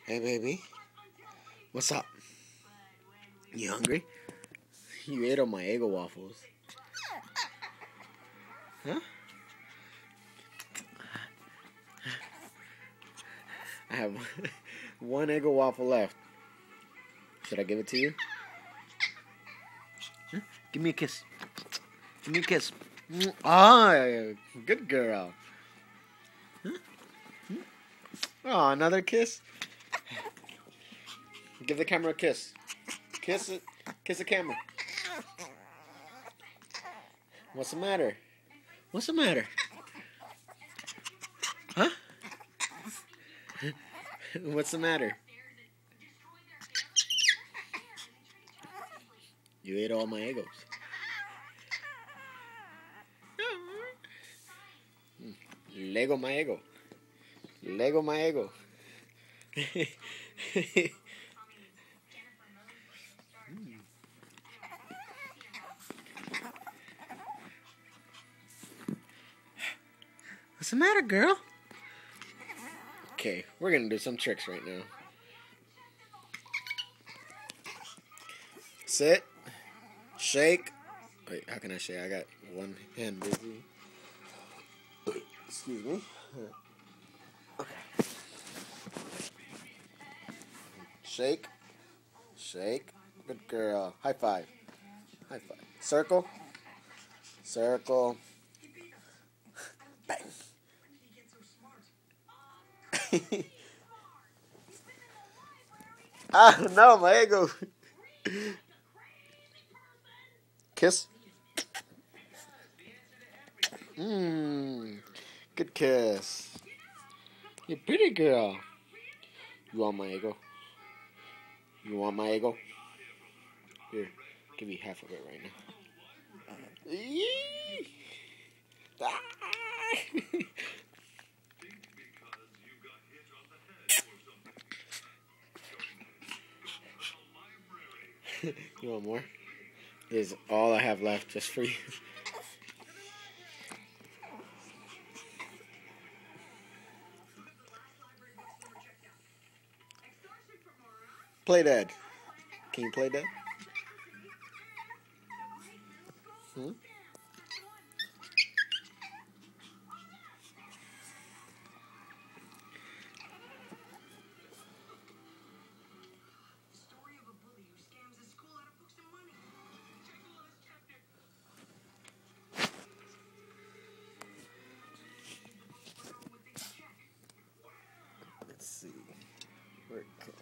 Hey, baby. What's up? You hungry? You ate all my Eggo waffles. Huh? I have one Eggo waffle left. Should I give it to you? Huh? Give me a kiss. Give me a kiss. Ah, good girl. Huh? Oh, another kiss? Give the camera a kiss. Kiss it. Kiss the camera. What's the matter? What's the matter? Huh? What's the matter? You ate all my Eggos. Lego my Eggo. Lego my Eggo. What's the matter, girl? Okay, we're gonna do some tricks right now. Sit. Shake. Wait, how can I shake? I got one hand busy. Excuse me. Okay. Shake. Shake. Good girl. High five. High five. Circle. Circle. Bang. Ah, no, my Eggo. Kiss. Good kiss. You're a pretty girl. You want my Eggo? You want my Eggo? Here, give me half of it right now. You want more? This is all I have left just for you. Play dead. Can you play dead? Hmm? Let's see. Where can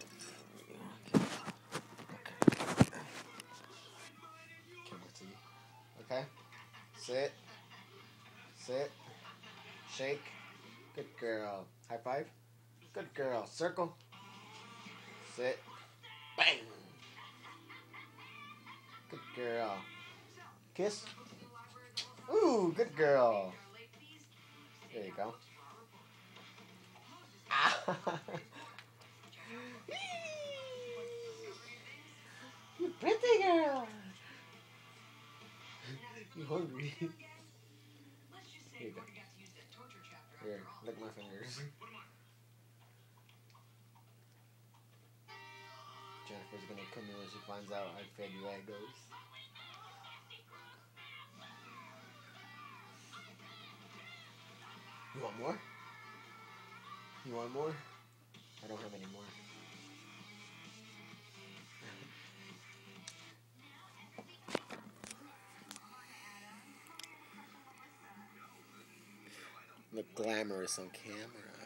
Okay. Sit. Sit. Shake. Good girl. High five. Good girl. Circle. Sit. Bang. Good girl. Kiss. Ooh, good girl. There you go. You pretty girl. You hungry? Here you go. Here, lick my fingers. Jennifer's gonna come in when she finds out I fed you Eggos. You want more? You want more? I don't have any more. Look glamorous on camera.